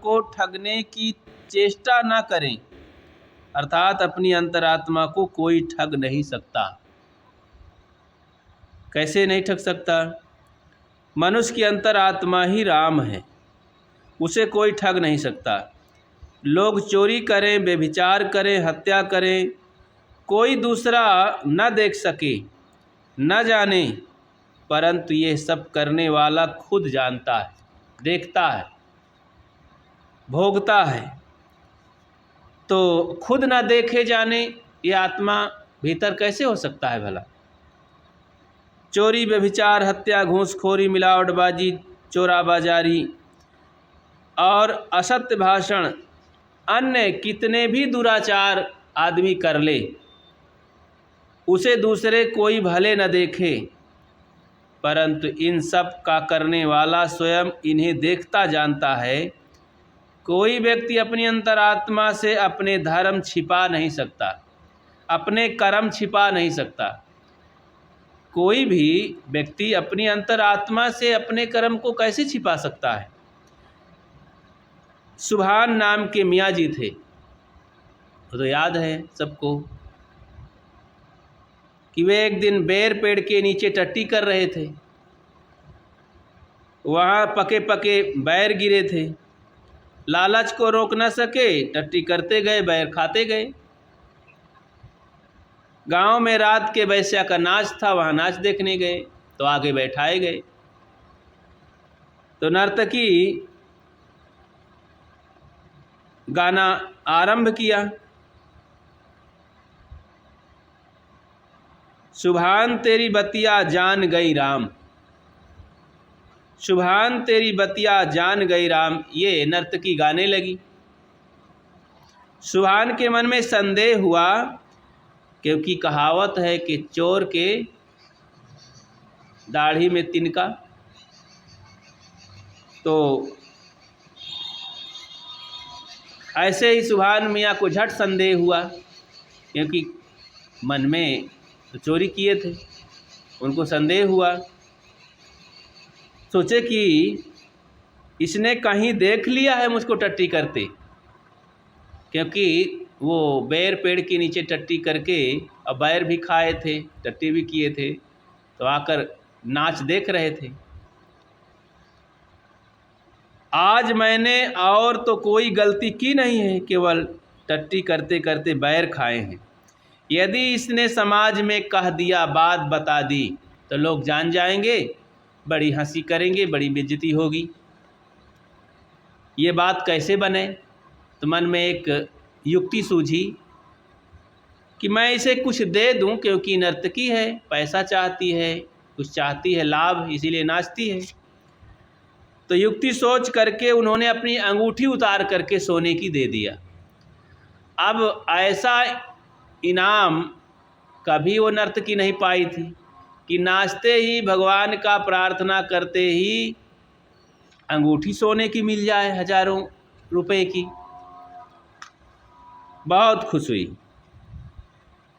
को ठगने की चेष्टा न करें, अर्थात अपनी अंतरात्मा को कोई ठग नहीं सकता। कैसे नहीं ठग सकता? मनुष्य की अंतरात्मा ही राम है, उसे कोई ठग नहीं सकता। लोग चोरी करें, व्यभिचार करें, हत्या करें, कोई दूसरा न देख सके, न जाने, परंतु ये सब करने वाला खुद जानता है, देखता है, भोगता है। तो खुद न देखे जाने ये आत्मा भीतर कैसे हो सकता है भला? चोरी, व्यभिचार, हत्या, घूसखोरी, मिलावटबाजी, चोराबाजारी और असत्य भाषण, अन्य कितने भी दुराचार आदमी कर ले, उसे दूसरे कोई भले न देखे, परंतु इन सब का करने वाला स्वयं इन्हें देखता जानता है। कोई व्यक्ति अपनी अंतरात्मा से अपने धर्म छिपा नहीं सकता, अपने कर्म छिपा नहीं सकता। कोई भी व्यक्ति अपनी अंतरात्मा से अपने कर्म को कैसे छिपा सकता है? सुभान नाम के मियाँ जी थे, तो याद है सबको कि वे एक दिन बेर पेड़ के नीचे टट्टी कर रहे थे। वहाँ पके पके बैर गिरे थे। लालच को रोक न सके, टट्टी करते गए, बैर खाते गए। गांव में रात के वैश्या का नाच था, वहाँ नाच देखने गए तो आगे बैठाए गए। तो नर्तकी गाना आरंभ किया। सुभान तेरी बतिया जान गई राम, सुभान तेरी बतिया जान गई राम, ये नर्तकी गाने लगी। सुभान के मन में संदेह हुआ, क्योंकि कहावत है कि चोर के दाढ़ी में तिनका। तो ऐसे ही सुभान मियाँ को झट संदेह हुआ, क्योंकि मन में तो चोरी किए थे, उनको संदेह हुआ। सोचे कि इसने कहीं देख लिया है मुझको टट्टी करते, क्योंकि वो बैर पेड़ के नीचे टट्टी करके और बैर भी खाए थे, टट्टी भी किए थे, तो आकर नाच देख रहे थे। आज मैंने और तो कोई गलती की नहीं है, केवल टट्टी करते करते बैर खाए हैं। यदि इसने समाज में कह दिया, बात बता दी, तो लोग जान जाएंगे, बड़ी हंसी करेंगे, बड़ी बेइज्जती होगी। ये बात कैसे बने? तो मन में एक युक्ति सूझी कि मैं इसे कुछ दे दूं, क्योंकि नर्तकी है, पैसा चाहती है, कुछ चाहती है लाभ, इसीलिए नाचती है। तो युक्ति सोच करके उन्होंने अपनी अंगूठी उतार करके सोने की दे दिया। अब ऐसा इनाम कभी वो नर्तकी नहीं पाई थी कि नाचते ही, भगवान का प्रार्थना करते ही अंगूठी सोने की मिल जाए, हजारों रुपए की। बहुत खुश हुई।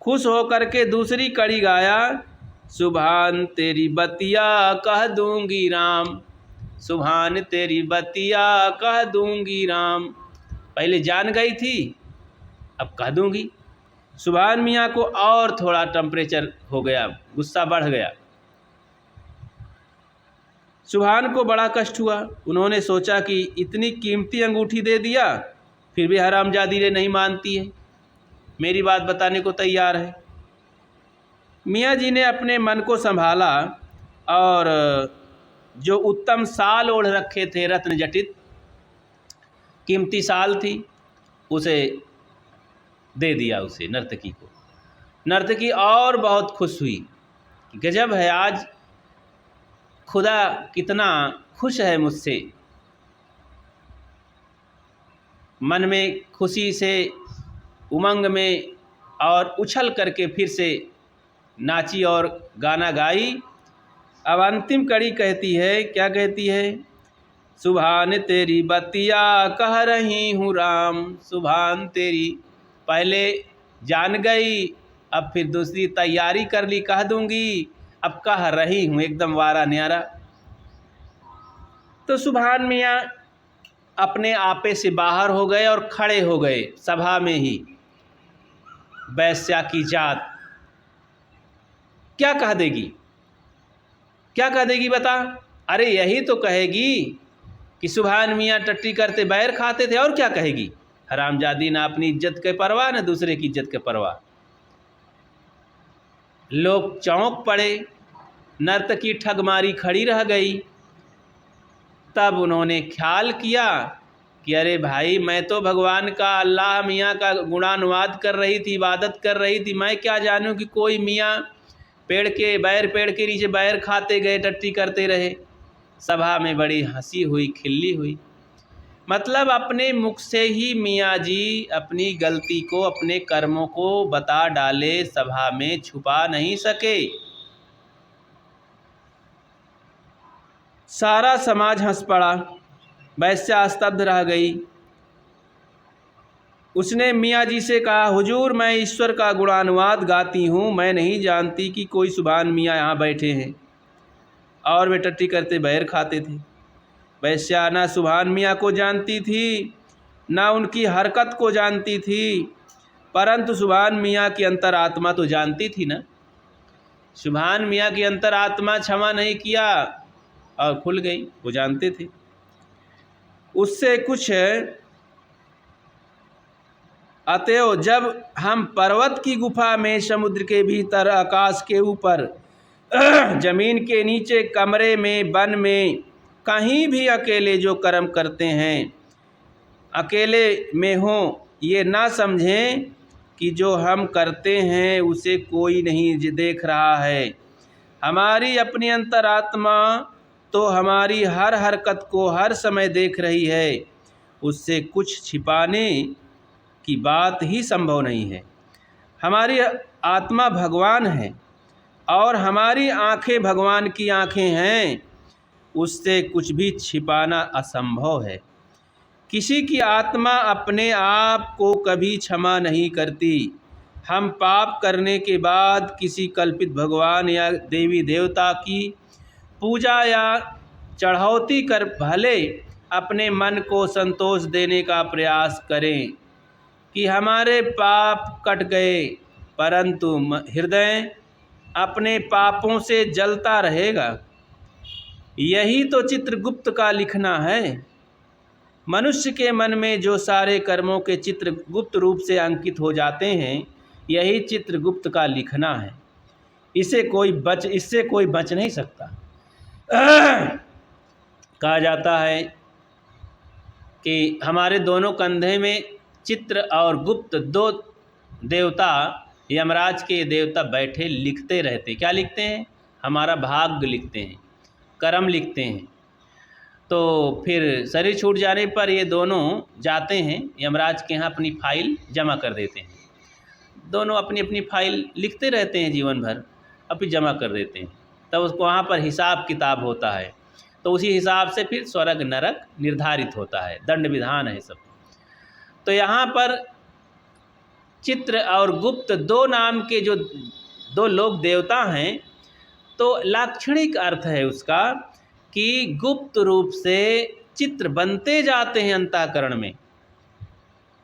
खुश होकर के दूसरी कड़ी गाया, सुभान तेरी बतिया कह दूंगी राम, सुभान तेरी बतिया कह दूंगी राम। पहले जान गई थी, अब कह दूंगी। सुभान मियाँ को और थोड़ा टेम्परेचर हो गया, गुस्सा बढ़ गया। सुभान को बड़ा कष्ट हुआ। उन्होंने सोचा कि इतनी कीमती अंगूठी दे दिया, फिर भी हरामजादी ने नहीं मानती है, मेरी बात बताने को तैयार है। मियाँ जी ने अपने मन को संभाला और जो उत्तम साल ओढ़ रखे थे, रत्न जटित कीमती साल थी, उसे दे दिया, उसे नर्तकी को। नर्तकी और बहुत खुश हुई, गजब है, आज खुदा कितना खुश है मुझसे। मन में खुशी से, उमंग में और उछल करके फिर से नाची और गाना गाई। अब अंतिम कड़ी कहती है, क्या कहती है? सुभान तेरी बतिया कह रही हूँ राम, सुभान तेरी, पहले जान गई, अब फिर दूसरी तैयारी कर ली, कह दूंगी, अब कह रही हूँ, एकदम वारा न्यारा। तो सुभान मियाँ अपने आपे से बाहर हो गए और खड़े हो गए सभा में ही। वैश्या की जात क्या कह देगी, क्या कह देगी बता? अरे यही तो कहेगी कि सुभान मियाँ टट्टी करते बैर खाते थे, और क्या कहेगी? हरामजादी, ना अपनी इज्जत के परवाह ना दूसरे की इज्जत के परवाह। लोग चौंक पड़े, नर्तकी ठगमारी खड़ी रह गई। तब उन्होंने ख्याल किया कि अरे भाई, मैं तो भगवान का, अल्लाह मियाँ का गुणानुवाद कर रही थी, इबादत कर रही थी। मैं क्या जानूं कि कोई मियाँ पेड़ के नीचे बैर खाते गए, टट्टी करते रहे। सभा में बड़ी हंसी हुई, खिल्ली हुई। मतलब अपने मुख से ही मियाँ जी अपनी गलती को, अपने कर्मों को बता डाले, सभा में छुपा नहीं सके। सारा समाज हंस पड़ा, वैश्या स्तब्ध रह गई। उसने मियाँ जी से कहा, हुजूर, मैं ईश्वर का गुणानुवाद गाती हूँ, मैं नहीं जानती कि कोई सुभान मियाँ यहाँ बैठे हैं और वे टट्टी करते बैर खाते थे। वैश्या ना सुभान मियाँ को जानती थी, ना उनकी हरकत को जानती थी, परंतु सुभान मियाँ की अंतरात्मा तो जानती थी ना। सुभान मियाँ की अंतरात्मा क्षमा नहीं किया और खुल गई, वो जानते थे। उससे कुछ अतएव जब हम पर्वत की गुफा में, समुद्र के भीतर, आकाश के ऊपर, जमीन के नीचे, कमरे में, वन में, कहीं भी अकेले जो कर्म करते हैं, अकेले में हों, ये ना समझें कि जो हम करते हैं उसे कोई नहीं देख रहा है। हमारी अपनी अंतरात्मा तो हमारी हर हरकत को हर समय देख रही है, उससे कुछ छिपाने की बात ही संभव नहीं है। हमारी आत्मा भगवान है और हमारी आँखें भगवान की आँखें हैं, उससे कुछ भी छिपाना असंभव है। किसी की आत्मा अपने आप को कभी क्षमा नहीं करती। हम पाप करने के बाद किसी कल्पित भगवान या देवी देवता की पूजा या चढ़ौती कर भले अपने मन को संतोष देने का प्रयास करें कि हमारे पाप कट गए, परंतु हृदय अपने पापों से जलता रहेगा। यही तो चित्रगुप्त का लिखना है। मनुष्य के मन में जो सारे कर्मों के चित्र गुप्त रूप से अंकित हो जाते हैं, यही चित्रगुप्त का लिखना है। इससे कोई बच नहीं सकता। कहा जाता है कि हमारे दोनों कंधे में चित्र और गुप्त दो देवता, यमराज के देवता बैठे लिखते रहते। क्या लिखते हैं? हमारा भाग्य लिखते हैं, कर्म लिखते हैं। तो फिर शरीर छूट जाने पर ये दोनों जाते हैं यमराज के यहाँ, अपनी फाइल जमा कर देते हैं। दोनों अपनी अपनी फाइल लिखते रहते हैं जीवन भर, और फिर जमा कर देते हैं। तब उसको वहाँ पर हिसाब किताब होता है, तो उसी हिसाब से फिर स्वर्ग नरक निर्धारित होता है, दंड विधान है सब। तो यहाँ पर चित्र और गुप्त दो नाम के जो दो लोग देवता हैं, तो लाक्षणिक अर्थ है उसका कि गुप्त रूप से चित्र बनते जाते हैं अंतःकरण में।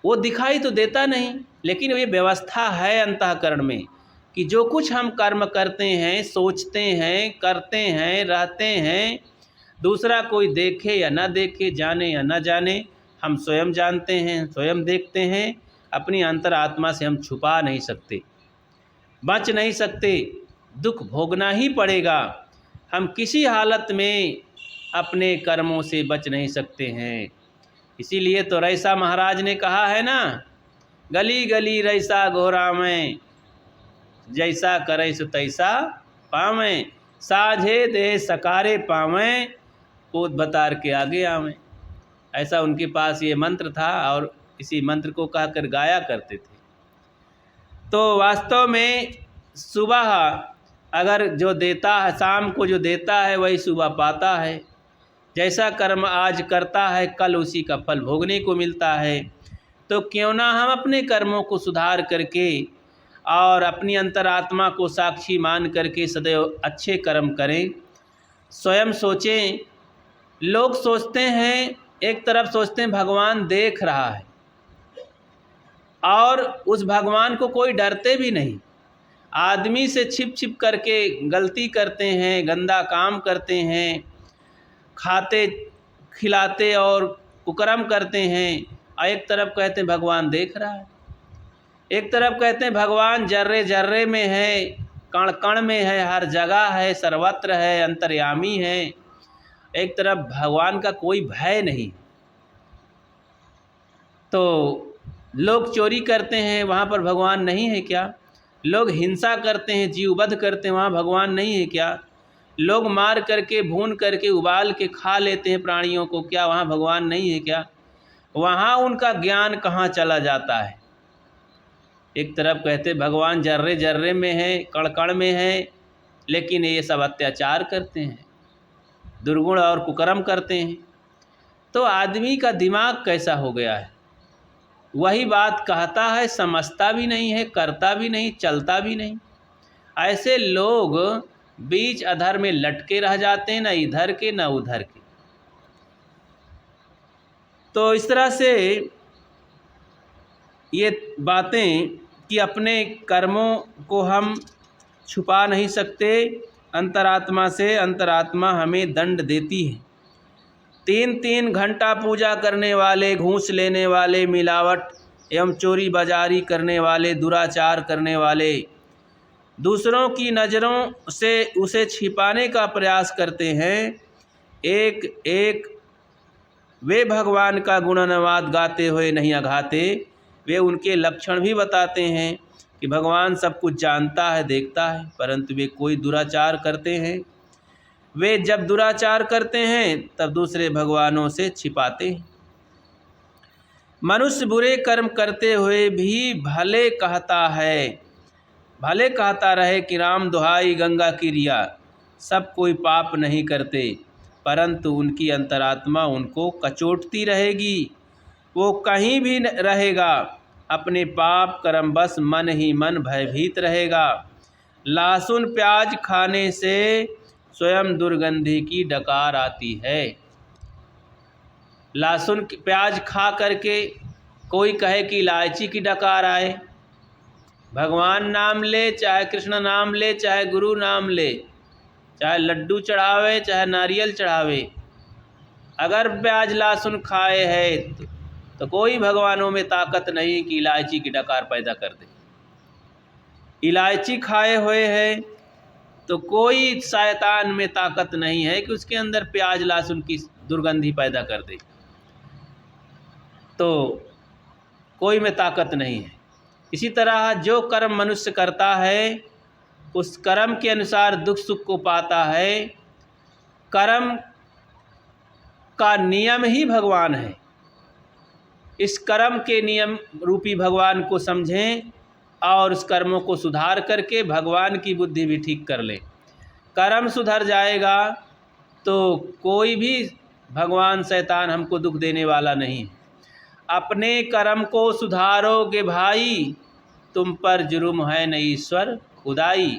वो दिखाई तो देता नहीं, लेकिन ये व्यवस्था है अंतःकरण में कि जो कुछ हम कर्म करते हैं, सोचते हैं, करते हैं, रहते हैं, दूसरा कोई देखे या ना देखे, जाने या ना जाने, हम स्वयं जानते हैं, स्वयं देखते हैं। अपनी अंतरात्मा से हम छुपा नहीं सकते, बच नहीं सकते, दुख भोगना ही पड़ेगा। हम किसी हालत में अपने कर्मों से बच नहीं सकते हैं। इसीलिए तो रईसा महाराज ने कहा है ना, गली गली रईसा घोरा में, जैसा करे सो तैसा पावें, साझे दे सकारे पावें, पोत बतार के आगे आवें। ऐसा उनके पास ये मंत्र था और इसी मंत्र को कहकर गाया करते थे। तो वास्तव में सुबह अगर जो देता है, शाम को जो देता है वही सुबह पाता है। जैसा कर्म आज करता है, कल उसी का फल भोगने को मिलता है। तो क्यों ना हम अपने कर्मों को सुधार करके और अपनी अंतरात्मा को साक्षी मान करके सदैव अच्छे कर्म करें। स्वयं सोचें। लोग सोचते हैं एक तरफ सोचते हैं भगवान देख रहा है, और उस भगवान को कोई डरते भी नहीं। आदमी से छिप छिप करके गलती करते हैं, गंदा काम करते हैं, खाते खिलाते और कुकर्म करते हैं, और एक तरफ कहते हैं भगवान देख रहा है। एक तरफ कहते हैं भगवान जर्रे जर्रे में है, कण कण में है, हर जगह है, सर्वत्र है, अंतर्यामी है। एक तरफ भगवान का कोई भय नहीं। तो लोग चोरी करते हैं, वहाँ पर भगवान नहीं है क्या? लोग हिंसा करते हैं, जीववध करते हैं, वहाँ भगवान नहीं है क्या? लोग मार करके, भून करके, उबाल के खा लेते हैं प्राणियों को, क्या वहाँ भगवान नहीं है क्या? वहाँ उनका ज्ञान कहाँ चला जाता है? एक तरफ कहते भगवान जर्रे जर्रे में है, कण कण में है, लेकिन ये सब अत्याचार करते हैं, दुर्गुण और कुकर्म करते हैं। तो आदमी का दिमाग कैसा हो गया है? वही बात कहता है, समझता भी नहीं है, करता भी नहीं, चलता भी नहीं। ऐसे लोग बीच अधर में लटके रह जाते हैं, न इधर के न उधर के। तो इस तरह से ये बातें कि अपने कर्मों को हम छुपा नहीं सकते अंतरात्मा से, अंतरात्मा हमें दंड देती है। 3-3 घंटा पूजा करने वाले, घूस लेने वाले, मिलावट एवं चोरी बाजारी करने वाले, दुराचार करने वाले, दूसरों की नज़रों से उसे छिपाने का प्रयास करते हैं। एक एक वे भगवान का गुणानुवाद गाते हुए नहीं अघाते। वे उनके लक्षण भी बताते हैं कि भगवान सब कुछ जानता है, देखता है, परंतु वे कोई दुराचार करते हैं। वे जब दुराचार करते हैं तब दूसरे भगवानों से छिपाते हैं। मनुष्य बुरे कर्म करते हुए भी भले कहता है, भले कहता रहे कि राम दुहाई गंगा की रिया, सब कोई पाप नहीं करते, परंतु उनकी अंतरात्मा उनको कचोटती रहेगी। वो कहीं भी रहेगा, अपने पाप कर्म बस मन ही मन भयभीत रहेगा। लहसुन प्याज खाने से स्वयं दुर्गंधी की डकार आती है। लहसुन प्याज खा करके कोई कहे कि इलायची की डकार आए, भगवान नाम ले, चाहे कृष्ण नाम ले, चाहे गुरु नाम ले, चाहे लड्डू चढ़ावे, चाहे नारियल चढ़ावे, अगर प्याज लहसुन खाए है तो कोई भगवानों में ताकत नहीं कि इलायची की डकार पैदा कर दे। इलायची खाए हुए है तो कोई शैतान में ताकत नहीं है कि उसके अंदर प्याज लहसुन की दुर्गंधी पैदा कर दे। तो कोई में ताकत नहीं है। इसी तरह जो कर्म मनुष्य करता है उस कर्म के अनुसार दुख सुख को पाता है। कर्म का नियम ही भगवान है। इस कर्म के नियम रूपी भगवान को समझें और उस कर्मों को सुधार करके भगवान की बुद्धि भी ठीक कर लें। कर्म सुधर जाएगा तो कोई भी भगवान शैतान हमको दुख देने वाला नहीं है। अपने कर्म को सुधारोगे भाई, तुम पर जुर्म है न ईश्वर खुदाई।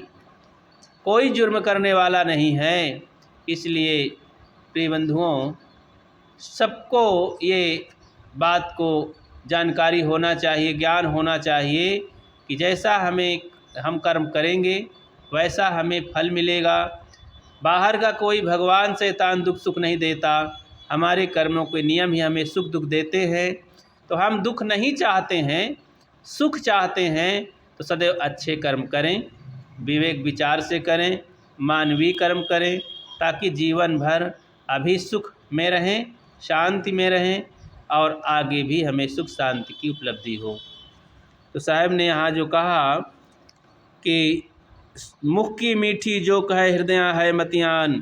कोई जुर्म करने वाला नहीं है। इसलिए प्रिय बंधुओं, सबको ये बात को जानकारी होना चाहिए, ज्ञान होना चाहिए कि जैसा हम कर्म करेंगे वैसा हमें फल मिलेगा। बाहर का कोई भगवान शैतान दुख सुख नहीं देता, हमारे कर्मों के नियम ही हमें सुख दुख देते हैं। तो हम दुख नहीं चाहते हैं, सुख चाहते हैं, तो सदैव अच्छे कर्म करें, विवेक विचार से करें, मानवीय कर्म करें, ताकि जीवन भर अभी सुख में रहें, शांति में रहें और आगे भी हमें सुख शांति की उपलब्धि हो। तो साहब ने यहाँ जो कहा कि मुख की मीठी जो कहे हृदय है मतियान,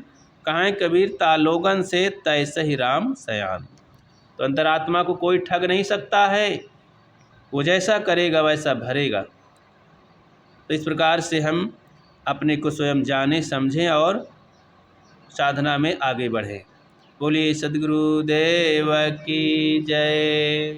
कहें कबीर तालोगन से तैसे ही राम सयान। तो अंतरात्मा को कोई ठग नहीं सकता है, वो जैसा करेगा वैसा भरेगा। तो इस प्रकार से हम अपने को स्वयं जाने समझें और साधना में आगे बढ़ें। बोलिए सद्गुरुदेव की जय।